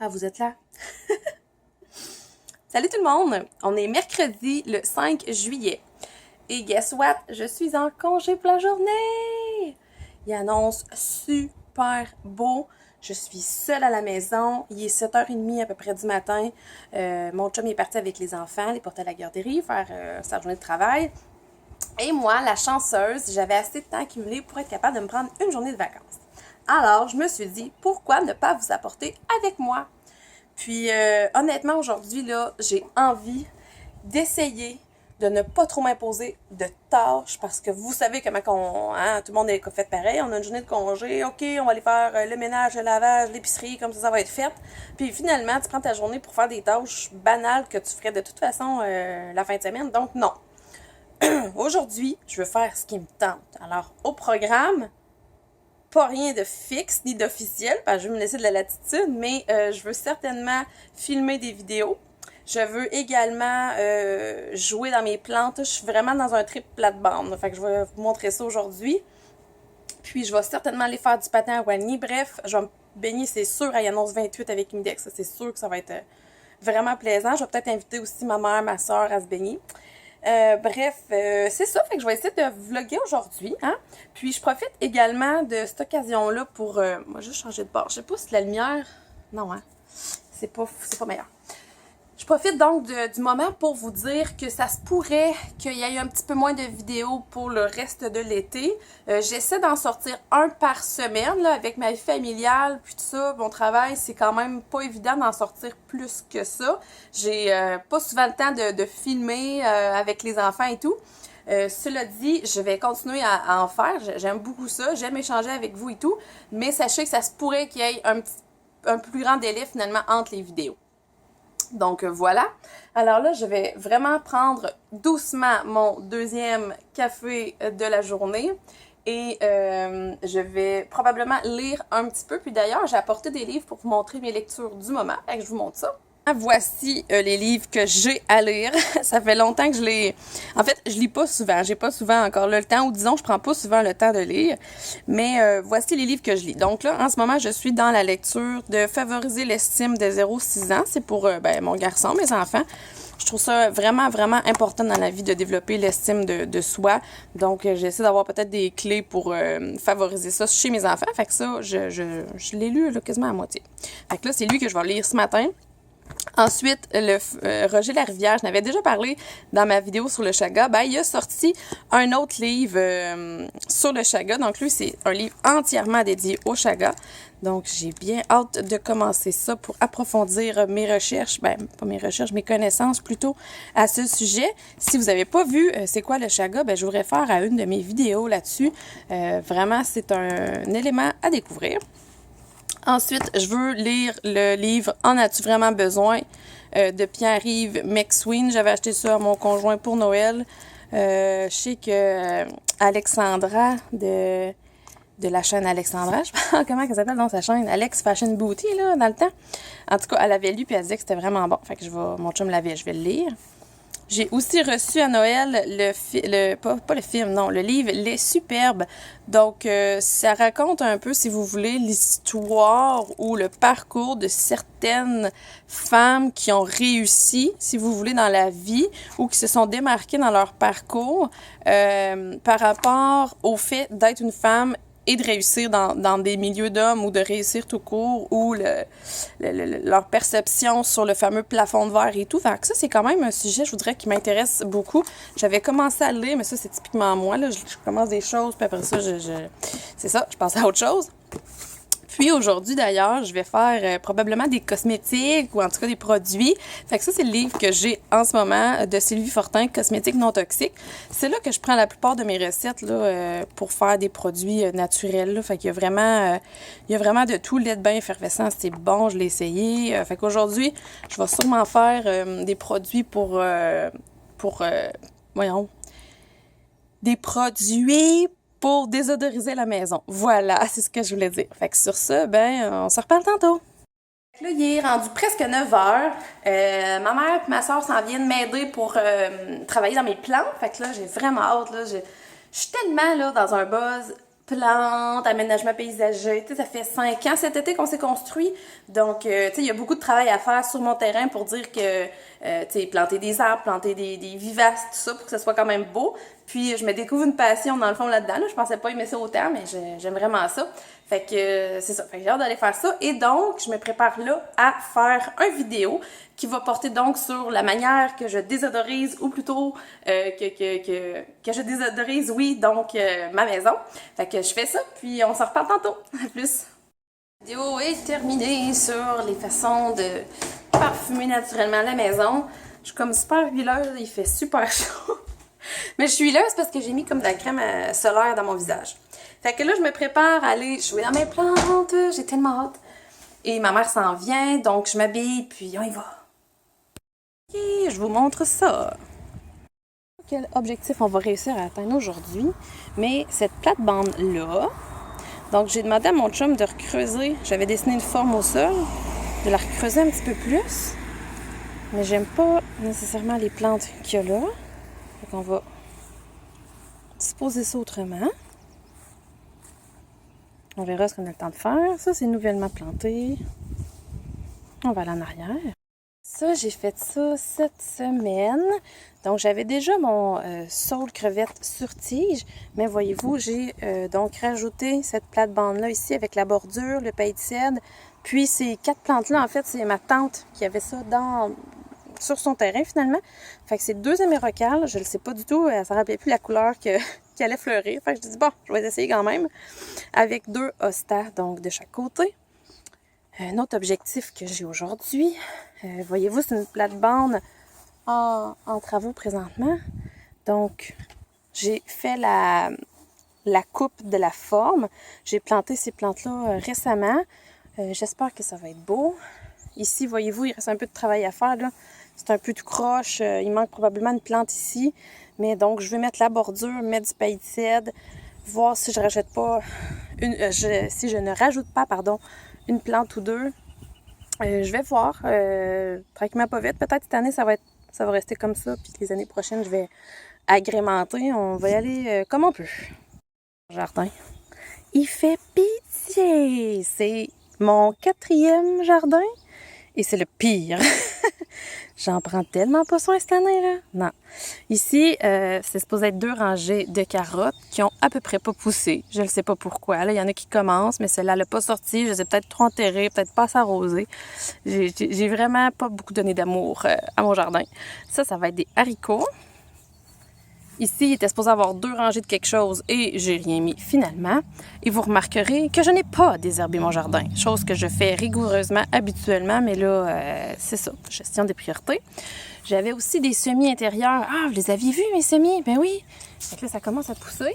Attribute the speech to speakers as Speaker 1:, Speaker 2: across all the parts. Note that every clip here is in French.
Speaker 1: Ah, vous êtes là? Salut tout le monde! On est mercredi le 5 juillet. Et guess what? Je suis en congé pour la journée! Il annonce super beau. Je suis seule à la maison. Il est 7h30 à peu près du matin. Mon chum est parti avec les enfants, les porter à la garderie, faire sa journée de travail. Et moi, la chanceuse, j'avais assez de temps accumulé pour être capable de me prendre une journée de vacances. Alors, je me suis dit, pourquoi ne pas vous apporter avec moi? Puis, honnêtement, aujourd'hui, là, j'ai envie d'essayer de ne pas trop m'imposer de tâches parce que vous savez comment tout le monde est fait pareil. On a une journée de congé, ok, on va aller faire le ménage, le lavage, l'épicerie, comme ça va être fait. Puis finalement, tu prends ta journée pour faire des tâches banales que tu ferais de toute façon la fin de semaine. Donc non. Aujourd'hui, je veux faire ce qui me tente. Alors, au programme, pas rien de fixe ni d'officiel, parce que je veux me laisser de la latitude, mais je veux certainement filmer des vidéos. Je veux également jouer dans mes plantes. Je suis vraiment dans un trip plate-bande. Fait que je vais vous montrer ça aujourd'hui. Puis je vais certainement aller faire du patin à Wany. Bref, je vais me baigner, c'est sûr, à Yanos 28 avec Index. C'est sûr que ça va être vraiment plaisant. Je vais peut-être inviter aussi ma mère, ma soeur à se baigner. C'est ça, fait que je vais essayer de vlogger aujourd'hui, hein. Puis je profite également de cette occasion-là pour, moi juste changer de bord. Je sais pas si la lumière, non hein, c'est pas meilleur. Je profite donc du moment pour vous dire que ça se pourrait qu'il y ait un petit peu moins de vidéos pour le reste de l'été. J'essaie d'en sortir un par semaine, là, avec ma vie familiale, puis tout ça, mon travail, c'est quand même pas évident d'en sortir plus que ça. J'ai pas souvent le temps de filmer avec les enfants et tout. Cela dit, je vais continuer à en faire. J'aime beaucoup ça. J'aime échanger avec vous et tout. Mais sachez que ça se pourrait qu'il y ait un plus grand délai finalement entre les vidéos. Donc voilà. Alors là, je vais vraiment prendre doucement mon deuxième café de la journée et je vais probablement lire un petit peu. Puis d'ailleurs, j'ai apporté des livres pour vous montrer mes lectures du moment. Fait que je vous montre ça. Voici les livres que j'ai à lire. Ça fait longtemps que je les... En fait, je lis pas souvent. J'ai pas souvent encore le temps, ou disons, je prends pas souvent le temps de lire. Mais voici les livres que je lis. Donc là, en ce moment, je suis dans la lecture de Favoriser l'estime des 0-6 ans. C'est pour mon garçon, mes enfants. Je trouve ça vraiment, vraiment important dans la vie de développer l'estime de soi. Donc, j'essaie d'avoir peut-être des clés pour favoriser ça chez mes enfants. Fait que ça, je l'ai lu là, quasiment à moitié. Fait que là, c'est lui que je vais lire ce matin. Ensuite, Roger Larivière, je n'avais déjà parlé dans ma vidéo sur le chaga, il a sorti un autre livre sur le chaga. Donc lui, c'est un livre entièrement dédié au chaga. Donc j'ai bien hâte de commencer ça pour approfondir mes recherches, pas mes recherches, mes connaissances plutôt à ce sujet. Si vous n'avez pas vu c'est quoi le chaga, je vous réfère à une de mes vidéos là-dessus. Vraiment, c'est un élément à découvrir. Ensuite, je veux lire le livre « En as-tu vraiment besoin » de Pierre-Yves McSween. J'avais acheté ça à mon conjoint pour Noël. Je sais que Alexandra de la chaîne Alexandra, je sais pas comment elle s'appelle dans sa chaîne, Alex Fashion Beauty, là, dans le temps. En tout cas, elle avait lu puis elle disait que c'était vraiment bon. Fait que mon chum l'avait, je vais le lire. J'ai aussi reçu à Noël le livre Les Superbes. Donc, ça raconte un peu, si vous voulez, l'histoire ou le parcours de certaines femmes qui ont réussi, si vous voulez, dans la vie ou qui se sont démarquées dans leur parcours par rapport au fait d'être une femme et de réussir dans des milieux d'hommes ou de réussir tout court ou leur perception sur le fameux plafond de verre et tout. Fait que ça, c'est quand même un sujet, je voudrais, qui m'intéresse beaucoup. J'avais commencé à le lire, mais ça, c'est typiquement moi. Là. Je commence des choses, puis après ça, c'est ça, je passe à autre chose. Puis aujourd'hui, d'ailleurs, je vais faire probablement des cosmétiques ou en tout cas des produits. Fait que ça, c'est le livre que j'ai en ce moment de Sylvie Fortin, Cosmétiques non toxiques. C'est là que je prends la plupart de mes recettes là, pour faire des produits naturels. Là. Fait qu'il y a vraiment de tout. Lait de bain effervescent, c'est bon, je l'ai essayé. Fait qu'aujourd'hui, je vais sûrement faire des produits des produits pour désodoriser la maison. Voilà, c'est ce que je voulais dire. Fait que sur ça, on se reparle tantôt. Là, il est rendu presque 9h. Ma mère et ma soeur s'en viennent m'aider pour travailler dans mes plantes. Fait que là, j'ai vraiment hâte. Là, je suis tellement là, dans un buzz plantes, aménagement paysager. Tu sais, ça fait 5 ans cet été qu'on s'est construit. Donc, tu sais, il y a beaucoup de travail à faire sur mon terrain pour dire que, tu sais, planter des arbres, planter des vivaces, tout ça, pour que ce soit quand même beau. Puis, je me découvre une passion, dans le fond, là-dedans. Là. Je pensais pas aimer ça autant, mais j'aime vraiment ça. Fait que, c'est ça. Fait que j'ai hâte d'aller faire ça. Et donc, je me prépare là à faire une vidéo qui va porter donc sur la manière que je désodorise, ou plutôt que je désodorise, oui, donc ma maison. Fait que je fais ça, puis on s'en reparle tantôt. À plus! La vidéo est terminée sur les façons de parfumer naturellement la maison. Je suis comme super huileuse, il fait super chaud. Mais je suis huileuse parce que j'ai mis comme de la crème solaire dans mon visage. Fait que là, je me prépare à aller jouer dans mes plantes. J'ai tellement hâte. Et ma mère s'en vient, donc je m'habille, puis on y va. Ok, je vous montre ça. Quel objectif on va réussir à atteindre aujourd'hui. Mais cette plate-bande-là, donc j'ai demandé à mon chum de recreuser. J'avais dessiné une forme au sol, de la recreuser un petit peu plus. Mais j'aime pas nécessairement les plantes qu'il y a là. Donc on va disposer ça autrement. On verra ce qu'on a le temps de faire. Ça, c'est nouvellement planté. On va aller en arrière. Ça, j'ai fait ça cette semaine. Donc, j'avais déjà mon saule crevette sur tige. Mais voyez-vous, j'ai donc rajouté cette plate-bande-là ici avec la bordure, le paille de cèdre. Puis, ces 4 plantes-là, en fait, c'est ma tante qui avait ça sur son terrain, finalement. Fait que c'est 2 émerocales. Je ne le sais pas du tout. Elle ne se rappelait plus la couleur qui allait fleurir. Fait que je dis, bon, je vais essayer quand même. Avec 2 hostas, donc de chaque côté. Un autre objectif que j'ai aujourd'hui, voyez-vous, c'est une plate-bande en travaux présentement. Donc, j'ai fait la coupe de la forme. J'ai planté ces plantes-là récemment. J'espère que ça va être beau. Ici, voyez-vous, il reste un peu de travail à faire, là. C'est un peu tout croche. Il manque probablement une plante ici. Mais donc, je vais mettre la bordure, mettre du paille de cèdre, voir si je rajoute pas si je ne rajoute pas, pardon, une plante ou 2. Je vais voir. Tranquillement pas vite. Peut-être cette année, ça va rester comme ça. Puis les années prochaines, je vais agrémenter. On va y aller comme on peut. Jardin. Il fait pitié. C'est mon 4e jardin. Et c'est le pire. J'en prends tellement pas soin cette année, là. Non. Ici, c'est supposé être 2 rangées de carottes qui ont à peu près pas poussé. Je ne sais pas pourquoi. Là, il y en a qui commencent, mais celle-là n'a pas sorti. Je les ai peut-être trop enterrées, peut-être pas assez arrosées. J'ai vraiment pas beaucoup donné d'amour à mon jardin. Ça va être des haricots. Ici, il était supposé avoir 2 rangées de quelque chose et j'ai rien mis finalement. Et vous remarquerez que je n'ai pas désherbé mon jardin, chose que je fais rigoureusement habituellement, mais là, c'est ça, gestion des priorités. J'avais aussi des semis intérieurs. Ah, vous les aviez vus, mes semis? Ben oui! Donc là, ça commence à pousser.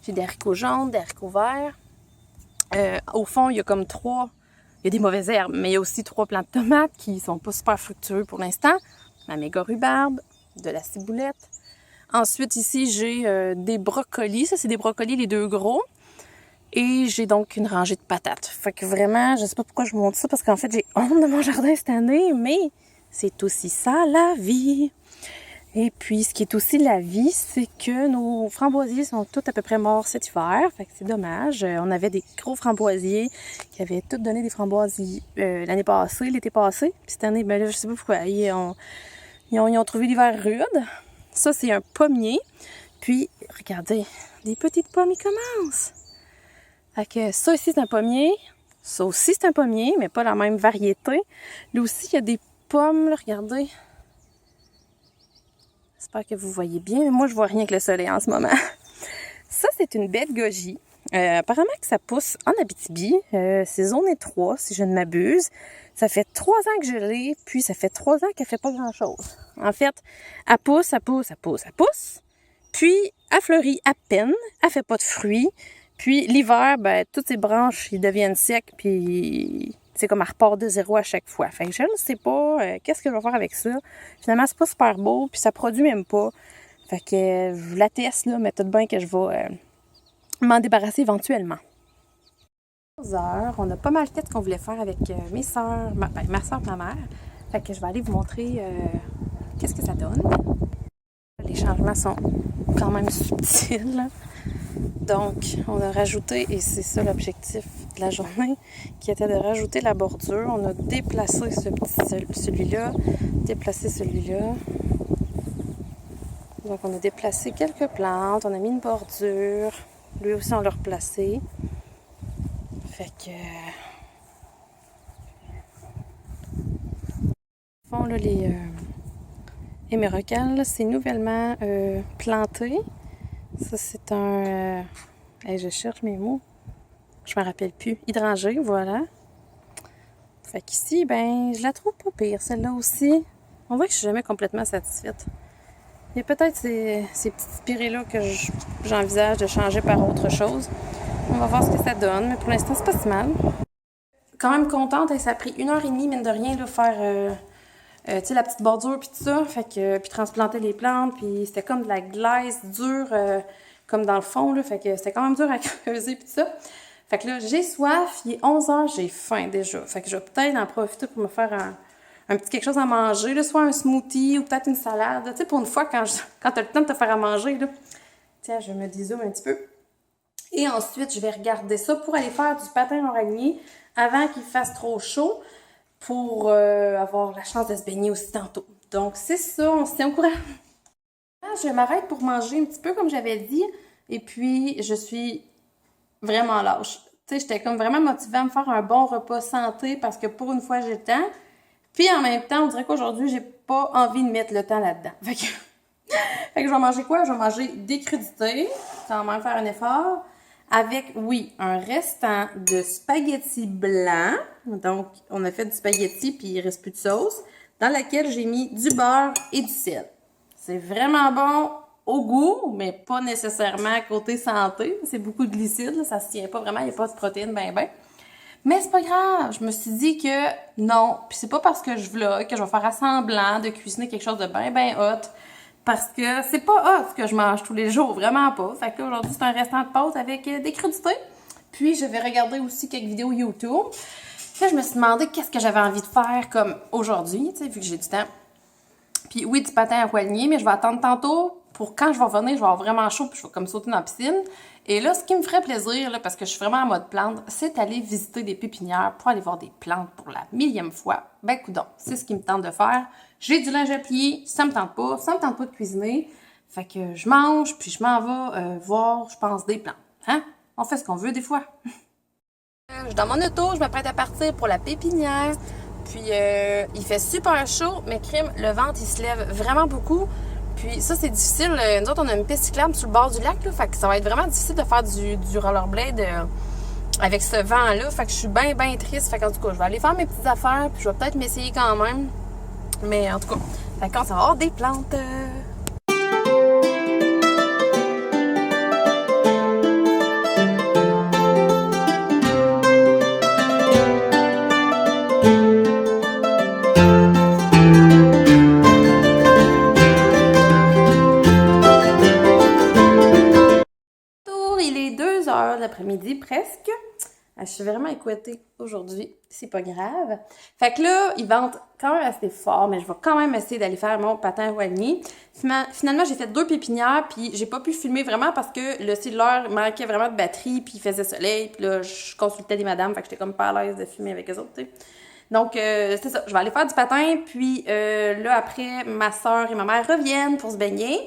Speaker 1: J'ai des haricots jaunes, des haricots verts. Au fond, il y a comme 3... Il y a des mauvaises herbes, mais il y a aussi 3 plants de tomates qui sont pas super fructueux pour l'instant. Ma méga rhubarbe, de la ciboulette. Ensuite, ici, j'ai des brocolis. Ça, c'est des brocolis, les 2 gros. Et j'ai donc une rangée de patates. Fait que vraiment, je sais pas pourquoi je vous montre ça, parce qu'en fait, j'ai honte de mon jardin cette année, mais c'est aussi ça, la vie. Et puis, ce qui est aussi la vie, c'est que nos framboisiers sont tous à peu près morts cet hiver. Fait que c'est dommage. On avait des gros framboisiers qui avaient tous donné des framboisiers l'année passée, l'été passé. Puis cette année, ben là, je sais pas pourquoi. Ils ont trouvé l'hiver rude. Ça, c'est un pommier. Puis, regardez, des petites pommes, ils commencent. Fait que ça ici, c'est un pommier. Ça aussi, c'est un pommier, mais pas la même variété. Là aussi, il y a des pommes, là, regardez. J'espère que vous voyez bien, mais moi, je vois rien que le soleil en ce moment. Ça, c'est une bête goji. Apparemment que ça pousse en Abitibi. C'est zone 3, si je ne m'abuse. Ça fait 3 ans que je l'ai, puis ça fait 3 ans qu'elle fait pas grand-chose. En fait, elle pousse. Puis, elle fleurit à peine. Elle fait pas de fruits. Puis, l'hiver, ben, toutes ses branches, ils deviennent secs, puis c'est comme elle repart de 0 à chaque fois. Fait que je ne sais pas qu'est-ce que je vais faire avec ça. Finalement, c'est pas super beau, puis ça produit même pas. Fait que je la teste, là, mais tout de bien que je vais m'en débarrasser éventuellement. 11 heures, on a pas mal fait ce qu'on voulait faire avec mes soeurs, ma soeur et ma mère. Fait que je vais aller vous montrer qu'est-ce que ça donne. Les changements sont quand même subtils. Donc, on a rajouté, et c'est ça l'objectif de la journée, qui était de rajouter la bordure. On a déplacé celui-là, déplacé celui-là. Donc, on a déplacé quelques plantes, on a mis une bordure. Lui aussi, on l'a replacé. Fait que... Font là, les hémérocalles, c'est nouvellement planté. Ça, c'est un... je cherche mes mots. Je me rappelle plus. Hydrangée, voilà. Fait qu'ici, ben, je la trouve pas pire, celle-là aussi. On voit que je suis jamais complètement satisfaite. Il y a peut-être ces petites spirées-là que j'envisage de changer par autre chose. On va voir ce que ça donne, mais pour l'instant, c'est pas si mal. Quand même contente, ça a pris 1h30, mine de rien, de faire tu sais, la petite bordure puis tout ça. Fait que, puis transplanter les plantes, puis c'était comme de la glace dure, comme dans le fond, là. Fait que c'était quand même dur à creuser puis tout ça. Fait que là, j'ai soif, il est 11h, j'ai faim déjà. Fait que je vais peut-être en profiter pour me faire un petit quelque chose à manger, là, soit un smoothie ou peut-être une salade. Tu sais, pour une fois, quand t'as le temps de te faire à manger, là. Tiens, je me dézoome un petit peu. Et ensuite, je vais regarder ça pour aller faire du patin oragné avant qu'il fasse trop chaud pour avoir la chance de se baigner aussi tantôt. Donc, c'est ça, on se tient au courant. Je m'arrête pour manger un petit peu comme j'avais dit. Et puis, je suis vraiment lâche. Tu sais, j'étais comme vraiment motivée à me faire un bon repas santé parce que pour une fois, j'ai le temps. Puis en même temps, on dirait qu'aujourd'hui, j'ai pas envie de mettre le temps là-dedans. Fait que je vais manger quoi? Je vais manger des crudités, quand même faire un effort, avec, oui, un restant de spaghettis blancs. Donc, on a fait du spaghetti puis il reste plus de sauce, dans laquelle j'ai mis du beurre et du sel. C'est vraiment bon au goût, mais pas nécessairement côté santé. C'est beaucoup de glucides, là, ça se tient pas vraiment, il n'y a pas de protéines ben. Mais c'est pas grave, je me suis dit que non, puis c'est pas parce que je vlog que je vais faire semblant de cuisiner quelque chose de ben hot, parce que c'est pas hot ce que je mange tous les jours, vraiment pas. Fait que là, aujourd'hui, c'est un restant de pâtes avec des crudités. Puis je vais regarder aussi quelques vidéos YouTube. Là, je me suis demandé qu'est-ce que j'avais envie de faire comme aujourd'hui, tu sais, vu que j'ai du temps. Puis oui, du patin à poignée, mais je vais attendre tantôt pour quand je vais revenir, je vais avoir vraiment chaud, puis je vais comme sauter dans la piscine. Et là, ce qui me ferait plaisir, là, parce que je suis vraiment en mode plante, c'est aller visiter des pépinières pour aller voir des plantes pour la 1000e fois. Ben, coudonc, c'est ce qui me tente de faire. J'ai du linge à plier, ça me tente pas de cuisiner. Fait que je mange, puis je m'en vais voir, je pense, des plantes. Hein? On fait ce qu'on veut des fois. Je suis dans mon auto, je m'apprête à partir pour la pépinière. Puis il fait super chaud, mais crime, le ventre, il se lève vraiment beaucoup. Puis ça, c'est difficile. Nous autres, on a une piste cyclable sur le bord du lac, là. Fait que ça va être vraiment difficile de faire du rollerblade avec ce vent-là. Fait que je suis bien triste. Fait qu'en tout cas, je vais aller faire mes petites affaires, puis je vais peut-être m'essayer quand même. Mais en tout cas, fait qu'on ça va avoir des plantes. Il est 2h l'après-midi presque. Je suis vraiment écoutée aujourd'hui. C'est pas grave. Fait que là, il vente quand même assez fort, mais je vais quand même essayer d'aller faire mon patin roigné. Finalement, j'ai fait 2 pépinières, puis j'ai pas pu filmer vraiment parce que le cellulaire manquait vraiment de batterie, puis il faisait soleil, puis là, je consultais des madames, fait que j'étais comme pas à l'aise de filmer avec eux autres, tu sais. Donc, c'est ça. Je vais aller faire du patin, puis là, après, ma soeur et ma mère reviennent pour se baigner.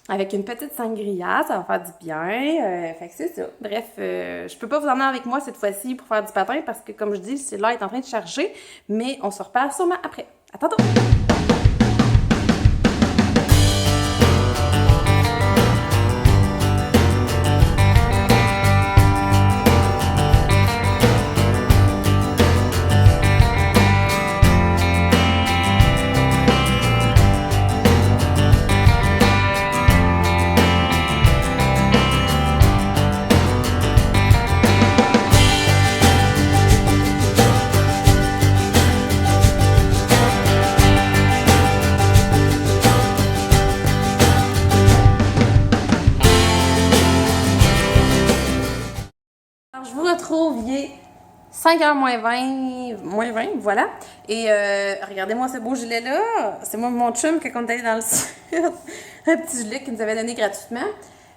Speaker 1: Avec une petite sangria, ça va faire du bien. Fait que c'est ça. Bref, je peux pas vous emmener avec moi cette fois-ci pour faire du patin parce que, comme je dis, le cellulaire est en train de charger. Mais on se reparle sûrement après. À tantôt! Alors, je vous retrouve, il est 5h moins 20, voilà. Et regardez-moi ce beau gilet-là. C'est moi mon chum quand on est allé dans le sud. Un petit gilet qu'il nous avait donné gratuitement.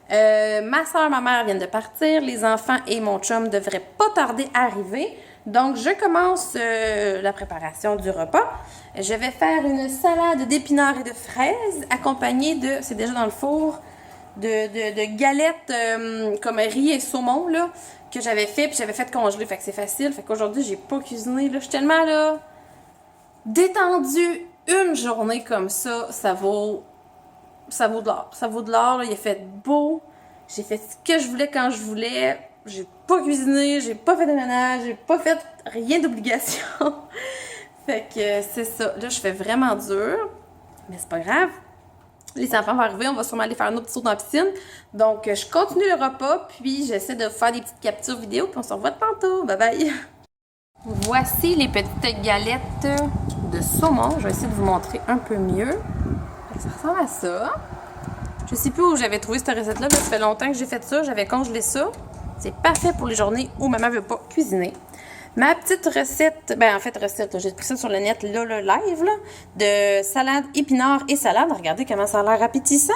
Speaker 1: Ma soeur, ma mère viennent de partir. Les enfants et mon chum devraient pas tarder à arriver. Donc, je commence la préparation du repas. Je vais faire une salade d'épinards et de fraises accompagnée de, c'est déjà dans le four, de galettes comme riz et saumon là, que j'avais fait, puis j'avais fait congeler. Fait que c'est facile. Fait qu'aujourd'hui, j'ai pas cuisiné. Là, je suis tellement là détendue. Une journée comme ça vaut de l'or. Ça vaut de l'or. Il a fait beau. J'ai fait ce que je voulais quand je voulais. J'ai pas cuisiné, j'ai pas fait de ménage, j'ai pas fait rien d'obligation. Fait que c'est ça. Là, je fais vraiment dur. Mais c'est pas grave. Les enfants vont arriver, on va sûrement aller faire un autre saut dans la piscine. Donc, je continue le repas, puis j'essaie de faire des petites captures vidéo, puis on se revoit tantôt. Bye bye! Voici les petites galettes de saumon. Je vais essayer de vous montrer un peu mieux. Ça ressemble à ça. Je sais plus où j'avais trouvé cette recette-là. Ça fait longtemps que j'ai fait ça. J'avais congelé ça. C'est parfait pour les journées où maman veut pas cuisiner. Ma petite recette, j'ai pris ça sur le net, là, le live, là, de salade épinards et salade. Regardez comment ça a l'air appétissant!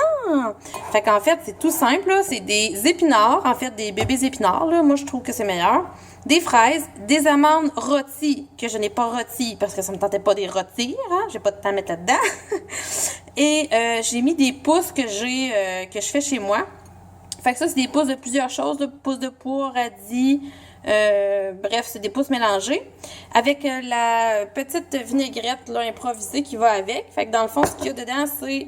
Speaker 1: Fait qu'en fait, c'est tout simple, là. C'est des épinards, en fait, des bébés épinards, là. Moi, je trouve que c'est meilleur. Des fraises, des amandes rôties, que je n'ai pas rôties parce que ça me tentait pas de les rôtir, hein. J'ai pas de temps à mettre là-dedans. Et j'ai mis des pousses que je fais chez moi. Fait que ça, c'est des pousses de plusieurs choses, là. Pousses de pois, radis, bref, c'est des pousses mélangées. Avec la petite vinaigrette là, improvisée qui va avec. Fait que dans le fond, ce qu'il y a dedans, c'est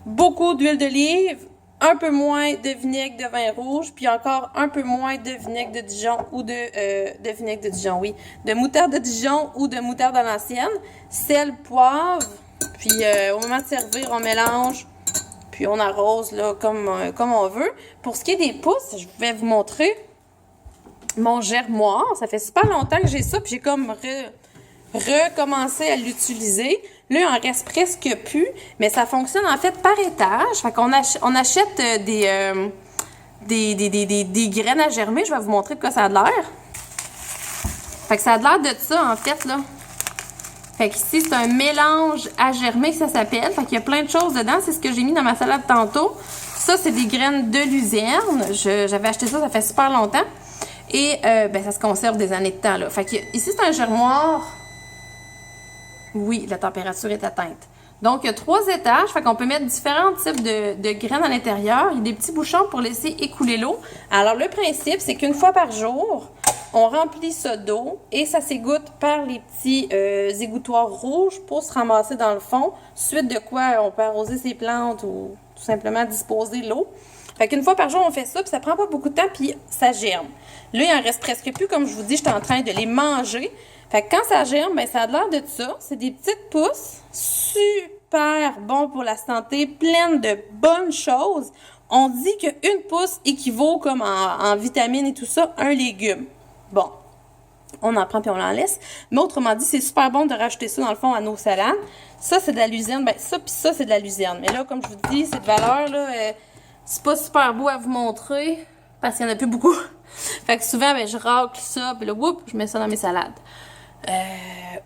Speaker 1: beaucoup d'huile d'olive, un peu moins de vinaigre de vin rouge, puis encore un peu moins de vinaigre de Dijon ou de vinaigre de Dijon, oui. De moutarde de Dijon ou de moutarde à l'ancienne. Sel, poivre. Puis au moment de servir, on mélange. Puis on arrose là comme on veut. Pour ce qui est des pousses, je vais vous montrer mon germoir. Ça fait super longtemps que j'ai ça, puis j'ai comme recommencé à l'utiliser. Là, il en reste presque plus, mais ça fonctionne en fait par étage. Fait qu'on achète des graines à germer. Je vais vous montrer de quoi ça a l'air. Fait que ça a l'air de ça, en fait, là. Fait qu'ici, c'est un mélange à germer que ça s'appelle. Fait qu'il y a plein de choses dedans. C'est ce que j'ai mis dans ma salade tantôt. Ça, c'est des graines de luzerne. J'avais acheté ça fait super longtemps. Et ça se conserve des années de temps, là. Fait que ici, c'est un germoir. Oui, la température est atteinte. Donc, il y a 3 étages. Fait qu'on peut mettre différents types de graines à l'intérieur. Il y a des petits bouchons pour laisser écouler l'eau. Alors, le principe, c'est qu'une fois par jour, on remplit ça d'eau et ça s'égoutte par les petits égouttoirs rouges pour se ramasser dans le fond. Suite de quoi, on peut arroser ses plantes ou tout simplement disposer l'eau. Fait qu'une fois par jour, on fait ça, puis ça prend pas beaucoup de temps, puis ça germe. Là, il en reste presque plus. Comme je vous dis, j'étais en train de les manger. Fait que quand ça germe, ben ça a l'air de ça. C'est des petites pousses super bon pour la santé, pleines de bonnes choses. On dit qu'une pousse équivaut comme en vitamines et tout ça, un légume. Bon, on en prend puis on l'en laisse. Mais autrement dit, c'est super bon de rajouter ça dans le fond à nos salades. Ça, c'est de la luzerne. Ben ça puis ça, c'est de la luzerne. Mais là, comme je vous dis, cette valeur là, c'est pas super beau à vous montrer parce qu'il y en a plus beaucoup. Fait que souvent, ben, je racle ça, puis là, whoop, je mets ça dans mes salades.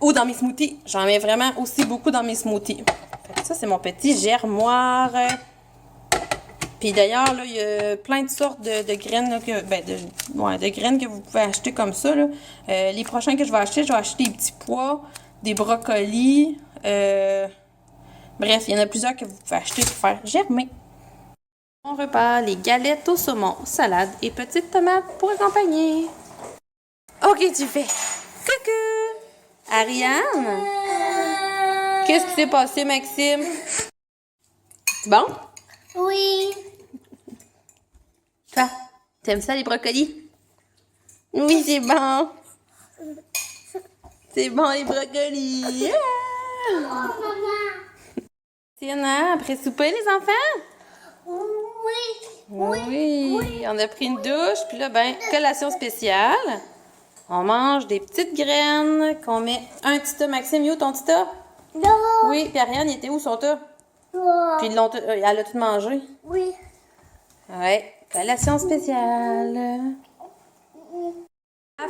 Speaker 1: Ou dans mes smoothies. J'en mets vraiment aussi beaucoup dans mes smoothies. Fait que ça, c'est mon petit germoir. Puis d'ailleurs, là, il y a plein de sortes de graines là, de graines que vous pouvez acheter comme ça. Là. Les prochains que je vais acheter des petits pois, des brocolis. Bref, il y en a plusieurs que vous pouvez acheter pour faire germer. On repart les galettes au saumon, salade et petites tomates pour accompagner. Ok, tu fais. Coucou! Ariane? Qu'est-ce qui s'est passé, Maxime? C'est bon?
Speaker 2: Oui.
Speaker 1: Toi, t'aimes ça les brocolis? Oui, c'est bon. C'est bon les brocolis. Yeah!
Speaker 2: Oh, maman.
Speaker 1: Tiens, après souper, les enfants?
Speaker 2: Oui.
Speaker 1: Oui. On a pris une douche, puis là, ben, collation spéciale. On mange des petites graines qu'on met un petit tas. Maxime, où ton petit tas?
Speaker 2: Non.
Speaker 1: Oui, puis Ariane, il était où son tas?
Speaker 2: Non.
Speaker 1: Puis elle a tout mangé.
Speaker 2: Oui.
Speaker 1: Ouais, collation spéciale.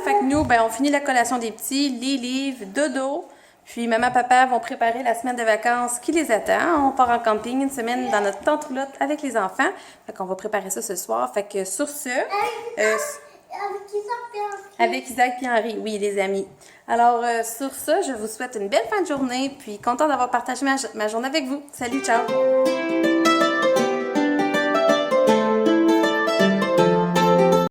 Speaker 1: Fait que nous, ben, on finit la collation des petits, les livres, dodo. Puis maman, papa vont préparer la semaine de vacances qui les attend. On part en camping une semaine dans notre tente roulotte avec les enfants. Fait qu'on va préparer ça ce soir. Fait que sur ce... avec Isaac et Henri, oui, les amis. Alors, sur ça, je vous souhaite une belle fin de journée. Puis, content d'avoir partagé ma journée avec vous. Salut, ciao!